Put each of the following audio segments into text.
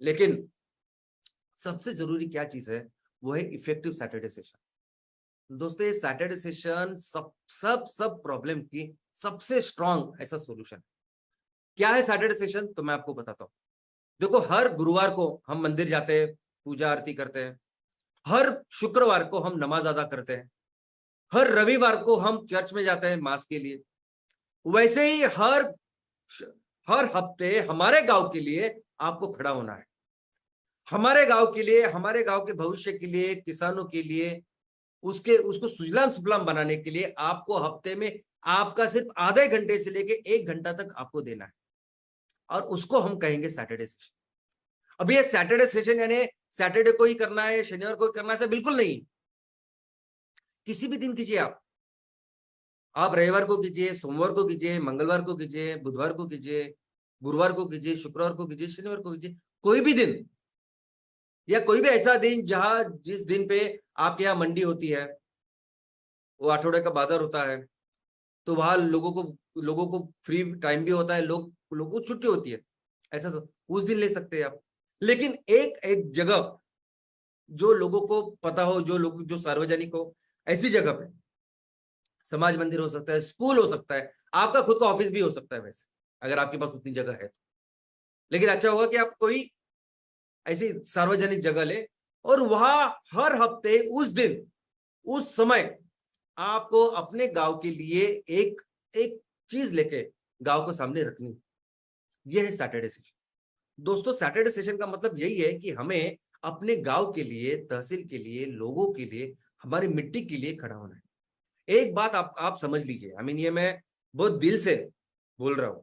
लेकिन सबसे जरूरी क्या चीज है, वो है इफेक्टिव सैटरडे सेशन। दोस्तों ये सैटरडे सेशन सब प्रॉब्लम की सबसे स्ट्रांग ऐसा सॉल्यूशन। क्या है सैटरडे सेशन, तो मैं आपको बताता हूँ। देखो, हर गुरुवार को हम मंदिर जाते हैं, पूजा आरती करते हैं। हर शुक्रवार को हम नमाज अदा करते हैं। हर रविवार को हम चर्च में जाते हैं मास के लिए। वैसे ही हर हफ्ते हमारे गांव के लिए आपको खड़ा होना है। हमारे गांव के लिए, हमारे गांव के भविष्य के लिए, किसानों के लिए, उसके उसको सुजलाम सुफलाम बनाने के लिए आपको हफ्ते में आपका सिर्फ आधे घंटे से लेके 1 घंटा तक आपको देना है। और उसको हम कहेंगे सैटरडे सेशन। अब ये सैटरडे सेशन यानी सैटरडे को ही करना है, शनिवार को ही करना है, ऐसा बिल्कुल नहीं। किसी भी दिन कीजिए आप रविवार को कीजिए, सोमवार को कीजिए, मंगलवार को कीजिए, बुधवार को कीजिए, गुरुवार को कीजिए, शुक्रवार को कीजिए, शनिवार को कीजिए। कोई भी दिन, या कोई भी ऐसा दिन जहां जिस दिन पे आपके यहाँ मंडी होती है, वो आठवड़े का बाजार होता है, तो वहां लोगों को फ्री टाइम भी होता है, लोगों को छुट्टी होती है, ऐसा तो उस दिन ले सकते हैं आप। लेकिन एक एक जगह जो लोगों को पता हो, जो सार्वजनिक हो, ऐसी जगह पे समाज मंदिर हो सकता है, स्कूल हो सकता है, आपका खुद का ऑफिस भी हो सकता है वैसे, अगर आपके पास उतनी जगह है तो। लेकिन अच्छा होगा कि आप कोई ऐसी सार्वजनिक जगह ले, और वहां हर हफ्ते उस दिन, उस समय आपको अपने गांव के लिए एक एक चीज लेके गांव को सामने रखनी। यह है सैटरडे सेशन। दोस्तों सैटरडे सेशन का मतलब यही है कि हमें अपने गांव के लिए, तहसील के लिए, लोगों के लिए, हमारी मिट्टी के लिए खड़ा होना है। एक बात आप समझ लीजिए, आई मीन ये मैं बहुत दिल से बोल रहा हूं।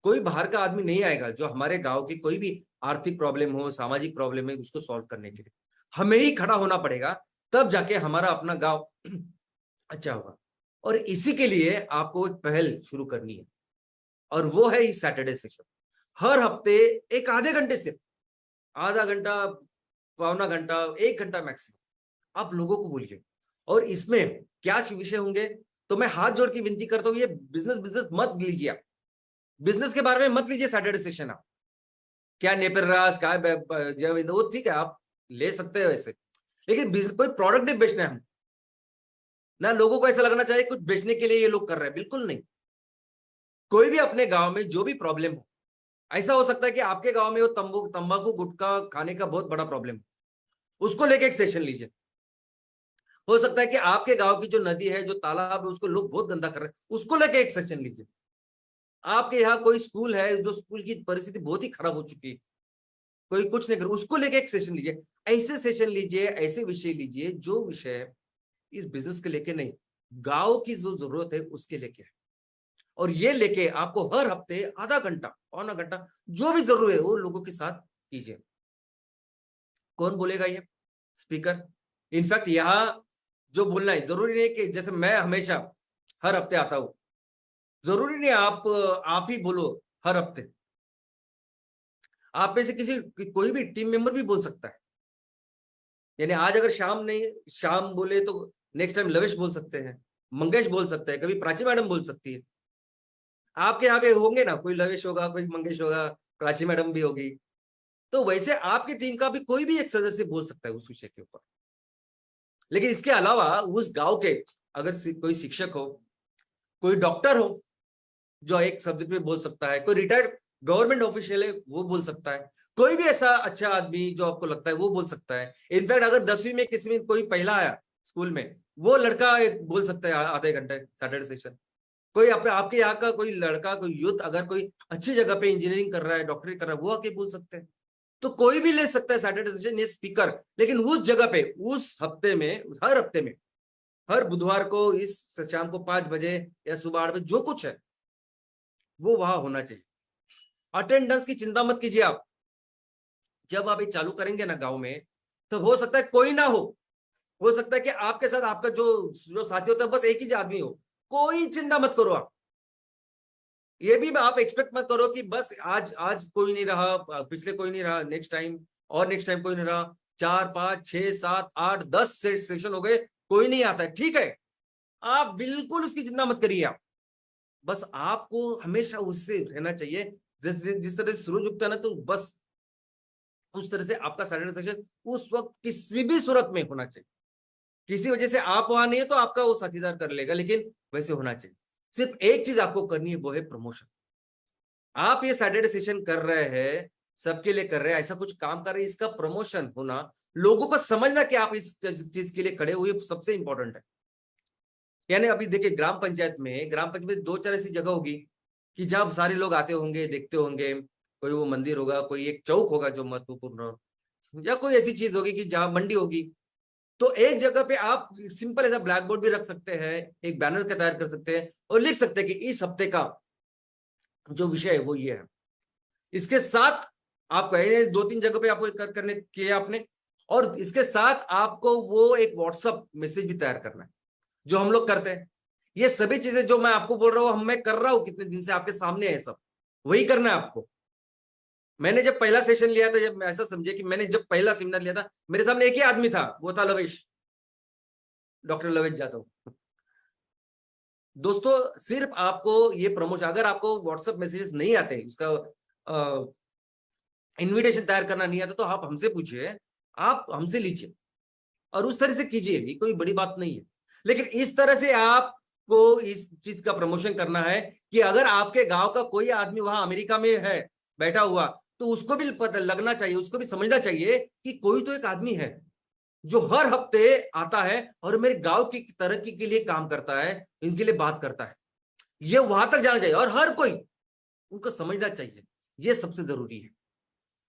कोई बाहर का आदमी नहीं आएगा जो हमारे गांव की कोई भी आर्थिक प्रॉब्लम हो, सामाजिक प्रॉब्लम है, उसको सॉल्व करने के लिए हमें ही खड़ा होना पड़ेगा। तब जाके हमारा अपना गांव अच्छा होगा। और इसी के लिए आपको एक पहल शुरू करनी है, और वो है इस सैटरडे सेशन। हर हफ्ते एक आधे घंटे से, आधा घंटा, पौना घंटा, 1 घंटा मैक्सिमम आप लोगों को बोलिए। और इसमें क्या विषय होंगे, तो मैं हाथ जोड़ के विनती करता हूं, ये बिजनेस बिजनेस मत लीजिए आप। बिजनेस के बारे में मत लीजिए सैटरडे सेशन। आप क्या नेपर रास क्या वो ठीक है, आप ले सकते हैं वैसे, लेकिन कोई प्रोडक्ट नहीं बेचना है हम ना। लोगों को ऐसा लगना चाहिए कुछ बेचने के लिए ये लोग कर रहे हैं, बिल्कुल नहीं। कोई भी अपने गांव में जो भी प्रॉब्लम हो, ऐसा हो सकता है कि आपके गांव में वो तंबाकू गुटखा खाने का बहुत बड़ा प्रॉब्लम है, उसको लेके एक सेशन लीजिए। हो सकता है कि आपके गांव की जो नदी है, जो तालाब है, उसको लोग बहुत गंदा कर रहे हैं, उसको लेके एक सेशन लीजिए। आपके यहाँ कोई स्कूल है, जो स्कूल की परिस्थिति बहुत ही खराब हो चुकी है, कोई कुछ नहीं कर, उसको लेके एक सेशन लीजिए। ऐसे सेशन लीजिए, ऐसे विषय लीजिए जो विषय इस बिजनेस के लेके नहीं, गांव की जो जरूरत है उसके लेके है। और ये लेके आपको हर हफ्ते आधा घंटा, पौना घंटा, जो भी जरूरत है वो लोगों के साथ कीजिए। कौन बोलेगा ये? स्पीकर। इनफैक्ट यहाँ जो बोलना है, जरूरी नहीं कि जैसे मैं हमेशा हर हफ्ते आता हूं, जरूरी नहीं आप ही बोलो हर हफ्ते। आप में से कोई भी टीम मेंबर भी बोल सकता है। यानी आज अगर शाम नहीं, शाम बोले तो नेक्स्ट टाइम लवेश बोल सकते हैं, मंगेश बोल सकते हैं, कभी प्राची मैडम बोल सकती है। आपके यहाँ पे होंगे ना, कोई लवेश होगा, कोई मंगेश होगा, प्राची मैडम भी होगी। तो वैसे आपकी टीम का भी कोई भी एक सदस्य बोल सकता है उस विषय के ऊपर। लेकिन इसके अलावा उस गांव के अगर कोई शिक्षक हो, कोई डॉक्टर हो जो एक सब्जेक्ट में बोल सकता है, कोई रिटायर्ड गवर्नमेंट ऑफिशियल है वो बोल सकता है, कोई भी ऐसा अच्छा आदमी जो आपको लगता है वो बोल सकता है। इनफैक्ट अगर 10वीं में किसी में कोई पहला आया स्कूल में, वो लड़का एक बोल सकता है आधे घंटे सैटरडे सेशन। कोई अपने आपके यहाँ का कोई लड़का, कोई यूथ अगर कोई अच्छी जगह पे इंजीनियरिंग कर रहा है, डॉक्टरी कर रहा है, वो आके बोल सकते हैं। तो कोई भी ले सकता है सैटरडे सेशन, ये स्पीकर। लेकिन उस जगह पे, उस हफ्ते में, हर हफ्ते में, हर बुधवार को इस शाम को 5 बजे या सुबह 8 बजे जो कुछ है वो वहां होना चाहिए। अटेंडेंस की चिंता मत कीजिए आप। जब आप ये चालू करेंगे ना गांव में, तो हो सकता है कोई ना हो सकता है कि आपके साथ आपका जो जो साथी होता है बस एक ही आदमी हो। कोई चिंता मत करो आप। ये भी आप एक्सपेक्ट मत करो कि बस आज आज कोई नहीं रहा, पिछले कोई नहीं रहा, नेक्स्ट टाइम और नेक्स्ट टाइम कोई नहीं रहा, 4 5 6 7 8 10 सेशन हो गए, कोई नहीं आता है, ठीक है। आप बिल्कुल उसकी चिंता मत करिए आप। बस आपको हमेशा उससे रहना चाहिए, जिस जिस तरह से सूरज उगता है ना, तो बस उस तरह से आपका सैटिस्फैक्शन उस वक्त किसी भी सूरत में होना चाहिए। किसी वजह से आप वहां नहीं है तो आपका वो साथीदार कर लेगा, लेकिन वैसे होना चाहिए। सिर्फ एक चीज आपको करनी है, वो है प्रमोशन। आप ये सैटरडे सेशन कर रहे हैं, सबके लिए कर रहे हैं, ऐसा कुछ काम कर रहे हैं, इसका प्रमोशन होना, लोगों को समझना कि आप इस चीज के लिए खड़े हुए, सबसे इंपॉर्टेंट है। यानी अभी देखिए ग्राम पंचायत में 2-4 ऐसी जगह होगी कि जब सारे लोग आते होंगे, देखते होंगे, कोई वो मंदिर होगा, कोई एक चौक होगा जो महत्वपूर्ण हो, या कोई ऐसी चीज होगी कि जहां मंडी होगी। तो एक जगह पे आप सिंपल ऐसा ब्लैक बोर्ड भी रख सकते हैं, एक बैनर का तैयार कर सकते हैं और लिख सकते हैं कि इस हफ्ते का जो विषय है वो ये है। इसके साथ आप कहे 2-3 जगह पे आपको करने किया आपने, और इसके साथ आपको वो एक व्हाट्सएप मैसेज भी तैयार करना है, जो हम लोग करते हैं। ये सभी चीजें जो मैं आपको बोल रहा हूं, मैं कर रहा हूं कितने दिन से, आपके सामने है सब, वही करना है आपको। मैंने जब पहला सेशन लिया था, जब ऐसा समझे कि मैंने जब पहला सेमिनार लिया था, मेरे सामने एक ही आदमी था, वो था लवेश, डॉक्टर लवेश जाधव। दोस्तों सिर्फ आपको ये प्रमोशन, अगर आपको व्हाट्सएप मैसेजेस नहीं आते, उसका इनविटेशन तैयार करना नहीं आता, तो आप हमसे पूछिए, आप हमसे लीजिए और उस तरह से कीजिए, ये कोई बड़ी बात नहीं है। लेकिन इस तरह से आपको इस चीज का प्रमोशन करना है कि अगर आपके गांव का कोई आदमी वहां अमेरिका में है बैठा हुआ, तो उसको भी पता लगना चाहिए, उसको भी समझना चाहिए कि कोई तो एक आदमी है जो हर हफ्ते आता है और मेरे गांव की तरक्की के लिए काम करता है, इनके लिए बात करता है। ये वहां तक जाना चाहिए और हर कोई उनको समझना चाहिए, ये सबसे जरूरी है।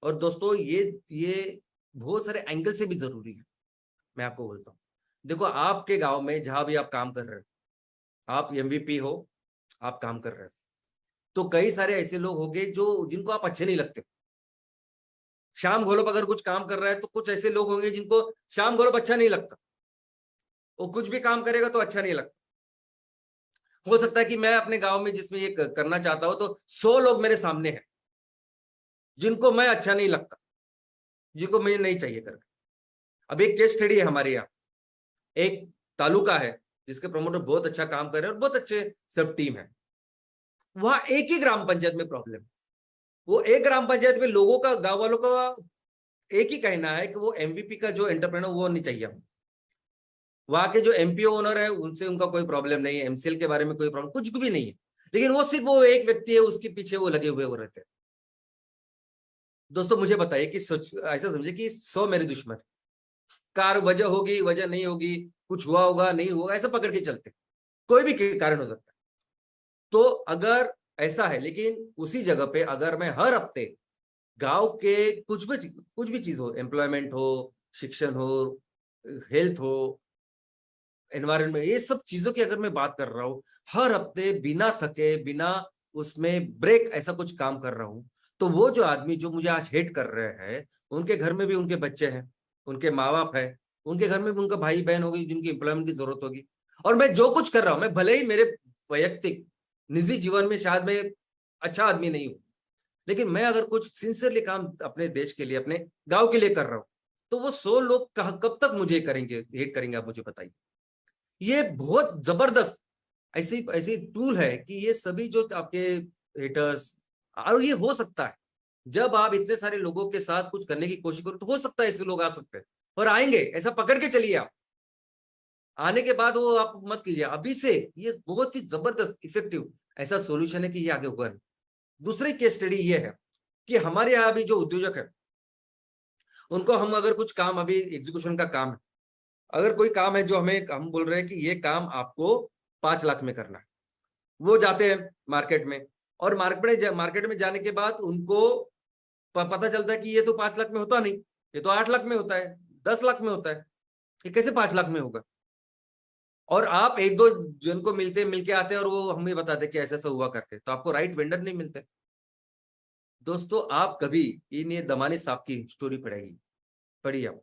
और दोस्तों ये बहुत सारे एंगल से भी जरूरी है, मैं आपको बोलता हूँ। देखो आपके गांव में जहां भी आप काम कर रहे हो, आप एमवीपी हो, आप काम कर रहे हो, तो कई सारे ऐसे लोग होंगे जो जिनको आप अच्छे नहीं लगते। श्याम घोलप अगर कुछ काम कर रहा है, तो कुछ ऐसे लोग होंगे जिनको श्याम घोलप अच्छा नहीं लगता, वो कुछ भी काम करेगा तो अच्छा नहीं लगता। हो सकता है कि मैं अपने गांव में जिसमें ये करना चाहता हूं, तो 100 लोग मेरे सामने हैं जिनको मैं अच्छा नहीं लगता, जिनको मुझे नहीं चाहिए करके। अब एक केस स्टडी है हमारे यहाँ, एक तालुका है जिसके प्रमोटर बहुत अच्छा काम कर रहे हैं और बहुत अच्छे सब टीम है। वहां एक ही ग्राम पंचायत में प्रॉब्लम, वो एक ग्राम पंचायत में लोगों का, गांव वालों का एक ही कहना है कि वो एमवीपी का जो एंटरप्रेन्योर वो नहीं चाहिए। वहां के जो एमपीओ ओनर है उनसे उनका कोई प्रॉब्लम नहीं है, एमसीएल के बारे में कोई प्रॉब्लम कुछ भी नहीं है, लेकिन वो सिर्फ वो एक व्यक्ति है, उसके पीछे वो लगे हुए वो रहते हैं। दोस्तों मुझे बताइए कि सोच, ऐसा समझे कि 100 मेरे दुश्मन, कार वजह होगी, वजह नहीं होगी, कुछ हुआ होगा नहीं होगा, ऐसा पकड़ के चलते, कोई भी कारण हो सकता है। तो अगर ऐसा है, लेकिन उसी जगह पे अगर मैं हर हफ्ते गांव के कुछ भी चीज हो, एम्प्लॉयमेंट हो, शिक्षण हो, हेल्थ हो, एनवायरमेंट, ये सब चीजों की अगर मैं बात कर रहा हूँ, हर हफ्ते बिना थके, बिना उसमें ब्रेक ऐसा कुछ काम कर रहा हूँ, तो वो जो आदमी जो मुझे आज हेट कर रहे हैं, उनके घर में भी उनके बच्चे हैं, उनके माँ बाप है, उनके घर में भी उनका भाई बहन होगी जिनकी एम्प्लॉयमेंट की जरूरत होगी। और मैं जो कुछ कर रहा हूँ, मैं भले ही मेरे वैयक्तिक निजी जीवन में शायद मैं अच्छा आदमी नहीं हूँ, लेकिन मैं अगर कुछ सिंसियरली काम अपने देश के लिए, अपने गांव के लिए कर रहा हूँ, तो वो 100 लोग कब तक मुझे करेंगे, हेट करेंगे, आप मुझे बताइए। ये बहुत जबरदस्त ऐसी ऐसी टूल है कि ये सभी जो आपके हेटर्स, और ये हो सकता है जब आप इतने सारे लोगों के साथ कुछ करने की कोशिश करो, तो हो सकता है ऐसे लोग आ सकते हैं और आएंगे, ऐसा पकड़ के चलिए आप। आने के बाद वो आप मत कीजिए, अभी से ये बहुत ही जबरदस्त इफेक्टिव ऐसा सॉल्यूशन है कि ये आगे होगा। दूसरी केस स्टडी ये है कि हमारे यहाँ अभी जो उद्योजक है, उनको हम अगर कुछ काम, अभी एग्जीक्यूशन का काम है, अगर कोई काम है जो हम बोल रहे हैं कि ये काम आपको 5 लाख में करना है, वो जाते हैं मार्केट में, और मार्केट में जाने के बाद उनको पता चलता है कि ये तो 5 लाख में होता नहीं, ये तो 8 लाख में होता है, 10 लाख में होता है, ये कैसे 5 लाख में होगा। और आप एक दो जन को मिलके आते हैं और वो हमें बताते कि ऐसा ऐसा हुआ करके, तो आपको राइट वेंडर नहीं मिलते। दोस्तों आप कभी इन ये दमानी साहब की स्टोरी पढ़िए आप।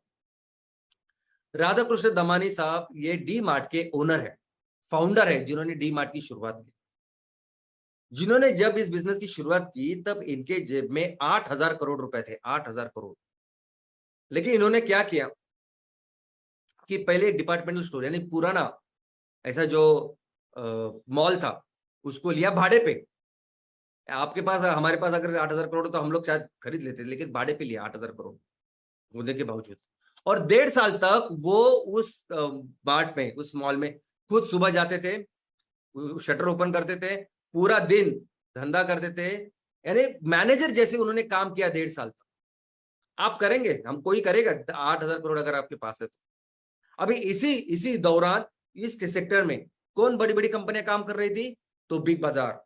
राधा कृष्ण दमानी साहब ये डी मार्ट के ओनर है, फाउंडर है, जिन्होंने डी मार्ट की शुरुआत की। जिन्होंने जब इस बिजनेस की शुरुआत की, तब इनके जेब में 8,000 करोड़ रुपए थे, 8,000 करोड़। लेकिन इन्होंने क्या किया कि पहले डिपार्टमेंटल स्टोर यानी पुराना ऐसा जो मॉल था, उसको लिया भाड़े पे, आपके पास, हमारे पास अगर 8,000 करोड़ तो हम लोग शायद खरीद लेते, लेकिन भाड़े पे लिया 8,000 करोड़ होने के बावजूद। और 1.5 साल तक वो उस बाट में, उस मॉल में खुद सुबह जाते थे, शटर ओपन करते थे, पूरा दिन धंधा करते थे, यानी मैनेजर जैसे उन्होंने काम किया 1.5 साल तक। आप करेंगे? हम कोई करेगा 8,000 करोड़ अगर आपके पास है तो? अभी इसी दौरान इस सेक्टर में कौन बड़ी बड़ी कंपनियां काम कर रही थी? तो बिग बाजार,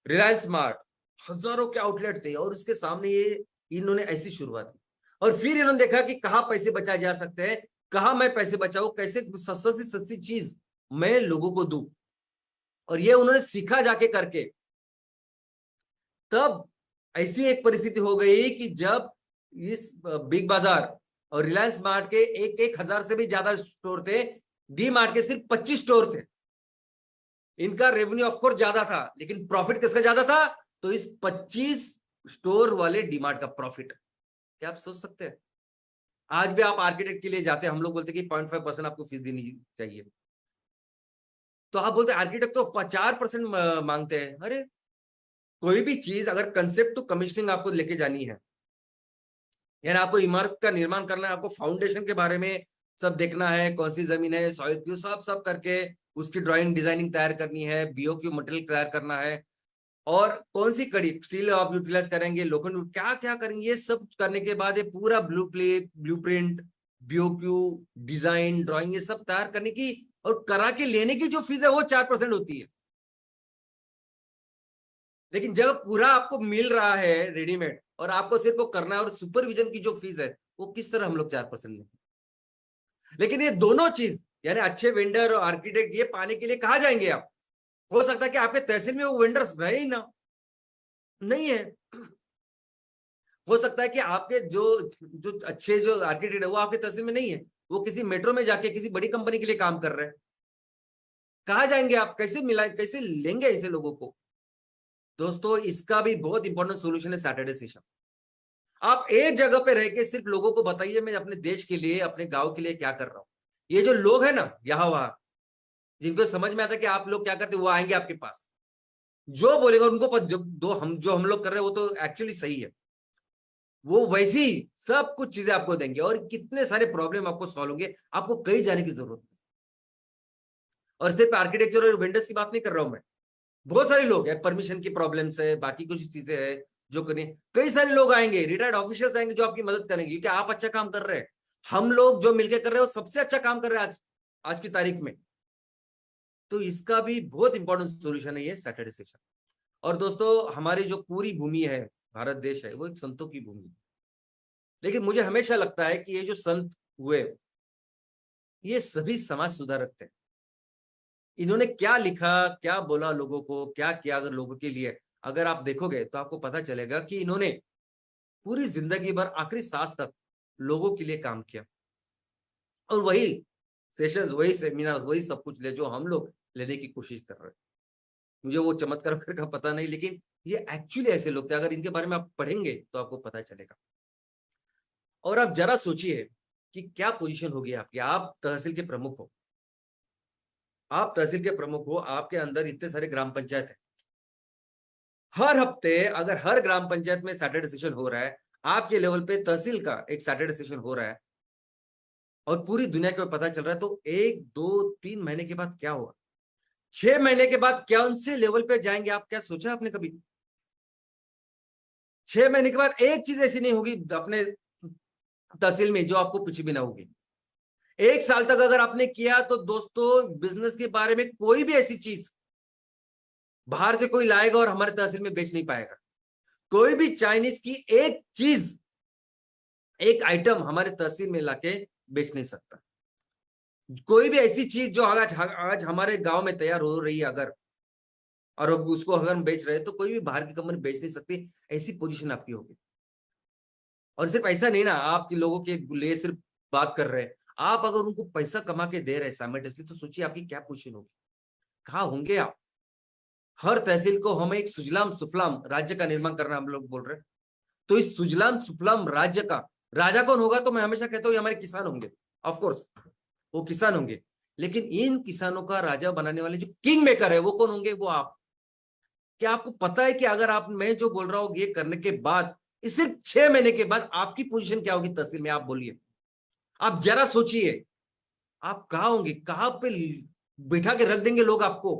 रिलायंस स्मार्ट, हजारों के आउटलेट थे, और उसके सामने ये इन्होंने ऐसी शुरुआत की। और फिर इन्होंने देखा कि कहां पैसे बचाए जा सकते हैं, कहां मैं पैसे बचाऊं, कैसे सस्ता से सस्ती चीज मैं लोगों को दूं, और ये उन्होंने सीखा जाके करके। तब ऐसी एक परिस्थिति हो गई कि जब इस बिग बाजार और रिलायंस स्मार्ट के 1,000 से भी ज्यादा स्टोर थे, डी मार्ट के सिर्फ 25 स्टोर थे। इनका रेवेन्यू ऑफकोर्स ज्यादा था, लेकिन प्रॉफिट किसका ज्यादा था? तो इस 25 स्टोर वाले डी मार्ट का प्रॉफिट। क्या आप सोच सकते हैं? आज भी आप आर्किटेक्ट के लिए जाते हैं, हम लोग बोलते हैं कि 0.5% आपको फीस देनी चाहिए, तो आप बोलते हैं आर्किटेक्ट तो 4% मांगते हैं। अरे कोई भी चीज अगर कंसेप्ट टू कमीशनिंग आपको लेके जानी है, यानी आपको इमारत का निर्माण करना है, आपको फाउंडेशन के बारे में सब देखना है, कौन सी जमीन है, सॉइल क्यू, सब सब करके उसकी ड्राइंग डिजाइनिंग तैयार करनी है, बीओक्यू मटेरियल तैयार करना है, और कौन सी कड़ी स्टील आप यूटिलाइज करेंगे, लोखंड क्या क्या करेंगे, ये सब करने के बाद ये पूरा ब्लूप्रिंट, बीओक्यू, डिजाइन, ड्राइंग, ये सब तैयार करने की और करा के लेने की जो फीस है वो 4% होती है। लेकिन जब पूरा आपको मिल रहा है रेडीमेड और आपको सिर्फ वो करना है, और सुपरविजन की जो फीस है वो किस तरह हम लोग 4% लें? लेकिन ये दोनों चीज, यानी अच्छे वेंडर और आर्किटेक्ट, ये पाने के लिए कहाँ जाएंगे आप? हो सकता है कि आपके तहसील में वो वेंडर्स रहे ही ना, नहीं है। हो सकता है कि आपके जो जो अच्छे जो आर्किटेक्ट है वो आपके तहसील में नहीं है, वो किसी मेट्रो में जाके किसी बड़ी कंपनी के लिए काम कर रहे हैं। कहाँ जाएंगे आप? कैसे मिला, कैसे लेंगे ऐसे लोगों को? दोस्तों, इसका भी बहुत इंपॉर्टेंट सोल्यूशन है सैटरडे सेशन। आप एक जगह पे रह के सिर्फ लोगों को बताइए मैं अपने देश के लिए, अपने गांव के लिए क्या कर रहा हूं। ये जो लोग हैं ना यहाँ वहां, जिनको समझ में आता है कि आप लोग क्या करते, वो आएंगे आपके पास, जो बोलेगा उनको जो हम लोग कर रहे हैं वो तो एक्चुअली सही है, वो वैसी सब कुछ चीजें आपको देंगे, और कितने सारे प्रॉब्लम आपको सॉल्व होंगे, आपको कहीं जाने की जरूरत नहीं। और सिर्फ आर्किटेक्चर और वेंडर्स की बात नहीं कर रहा हूं मैं, बहुत सारे लोग हैं, परमिशन की प्रॉब्लम्स है, बाकी कुछ चीजें है जो करें। कई सारे लोग आएंगे, रिटायर्ड ऑफिसर्स आएंगे जो आपकी मदद करेंगे, क्योंकि आप अच्छा काम कर रहे हैं। हम लोग जो मिलकर कर रहे हैं वो सबसे अच्छा काम कर रहे हैं आज की तारीख में। तो इसका भी बहुत इंपॉर्टेंट सोल्यूशन है ये सैटरडे सेशन। और दोस्तों, हमारी जो पूरी भूमि है, भारत देश है, वो एक संतों की भूमि है। लेकिन मुझे हमेशा लगता है कि ये जो संत हुए, ये सभी समाज सुधारक थे। इन्होंने क्या लिखा, क्या बोला लोगों को, क्या किया अगर लोगों के लिए, अगर आप देखोगे तो आपको पता चलेगा कि इन्होंने पूरी जिंदगी भर आखिरी सांस तक लोगों के लिए काम किया। और वही सेशंस, वही सेमिनार, वही सब कुछ ले जो हम लोग लेने की कोशिश कर रहे हैं। मुझे वो चमत्कार का पता नहीं, लेकिन ये एक्चुअली ऐसे लोग थे। अगर इनके बारे में आप पढ़ेंगे तो आपको पता चलेगा। और आप जरा सोचिए कि क्या पोजीशन होगी आपकी। आप तहसील के प्रमुख हो, आप तहसील के प्रमुख हो, आपके अंदर इतने सारे ग्राम पंचायत है। हर हफ्ते अगर हर ग्राम पंचायत में सैटरडे सेशन हो रहा है, आपके लेवल पे तहसील का एक सैटरडे सेशन हो रहा है, और पूरी दुनिया को पता चल रहा है, तो 1, 2, 3 महीने के बाद क्या होगा? 6 महीने के बाद क्या उनसे लेवल पे जाएंगे आप? क्या सोचा आपने कभी? 6 महीने के बाद एक चीज ऐसी नहीं होगी अपने तहसील में जो आपको कुछ भी ना होगी। 1 साल तक अगर आपने किया तो दोस्तों, बिजनेस के बारे में कोई भी ऐसी चीज बाहर से कोई लाएगा और हमारे तहसील में बेच नहीं पाएगा। कोई भी चाइनीज की एक चीज, एक आइटम हमारे तहसील में लाके बेच नहीं सकता। कोई भी ऐसी चीज जो आज हमारे गांव में तैयार हो रही है अगर, और उसको अगर हम बेच रहे हैं, तो कोई भी बाहर की कंपनी बेच नहीं सकती। ऐसी पोजीशन आपकी होगी। और सिर्फ ऐसा नहीं ना, आपके लोगों के लिए सिर्फ बात कर रहे हैं, आप अगर उनको पैसा कमा के दे रहे हैं साइमल्टेनियसली, तो सोचिए आपकी क्या पोजीशन होगी, कहाँ होंगे आप। हर तहसील को हमें एक सुजलाम सुफलाम राज्य का निर्माण करना हम लोग बोल रहे हैं। तो इस सुजलाम सुफलाम राज्य का राजा कौन होगा? तो मैं हमेशा कहता हूँ हमारे किसान होंगे। ऑफकोर्स वो किसान होंगे, लेकिन इन किसानों का राजा बनाने वाले जो किंग मेकर है वो कौन होंगे? वो आप। कि आपको पता है कि अगर आप मैं जो बोल रहा हूं ये करने के बाद इस सिर्फ 6 महीने के बाद आपकी पोजीशन क्या होगी तहसील में, आप बोलिए। आप जरा सोचिए, आप कहाँ होंगे, कहाँ पे बिठा के रख देंगे लोग आपको,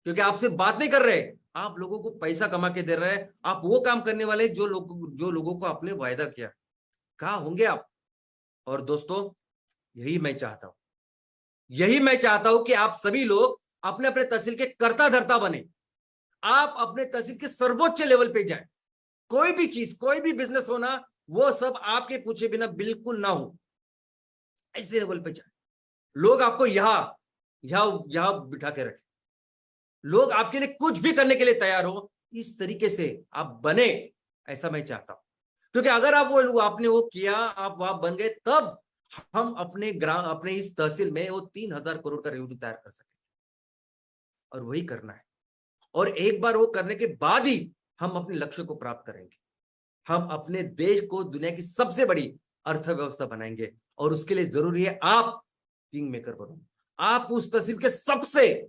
क्योंकि आपसे बात नहीं कर रहे, आप लोगों को पैसा कमा के दे रहे हैं, आप वो काम करने वाले जो लोगों को आपने वायदा किया, कहाँ होंगे आप। और दोस्तों यही मैं चाहता हूं, यही मैं चाहता हूं कि आप सभी लोग अपने अपने तहसील के कर्ता धर्ता बने, आप अपने तहसील के सर्वोच्च लेवल पे जाए। कोई भी चीज, कोई भी बिजनेस होना, वो सब आपके पूछे बिना बिल्कुल ना हो, ऐसे लेवल पे जाए। लोग आपको यहां यहां यहां बिठा के रखे, लोग आपके लिए कुछ भी करने के लिए तैयार हो, इस तरीके से आप बने, ऐसा मैं चाहता हूं। क्योंकि अगर आप वो आपने वो किया, आप वहां बन गए, तब हम अपने ग्राम, अपने इस तहसील में वो 3,000 करोड़ का रेवेन्यू तैयार कर सके, और वही करना है। और एक बार वो करने के बाद ही हम अपने लक्ष्य को प्राप्त करेंगे, हम अपने देश को दुनिया की सबसे बड़ी अर्थव्यवस्था बनाएंगे। और उसके लिए जरूरी है आप किंग मेकर बनो, आप उस तहसील के सबसे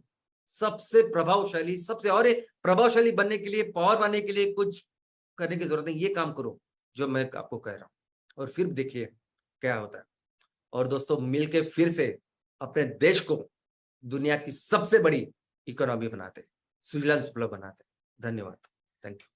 सबसे प्रभावशाली, सबसे, और प्रभावशाली बनने के लिए, पावर बनने के लिए कुछ करने की जरूरत नहीं, ये काम करो जो मैं आपको कह रहा हूं, और फिर देखिए क्या होता है। और दोस्तों मिलके फिर से अपने देश को दुनिया की सबसे बड़ी इकोनॉमी बनाते, स्विट्जरलैंड बनाते। धन्यवाद, थैंक यू।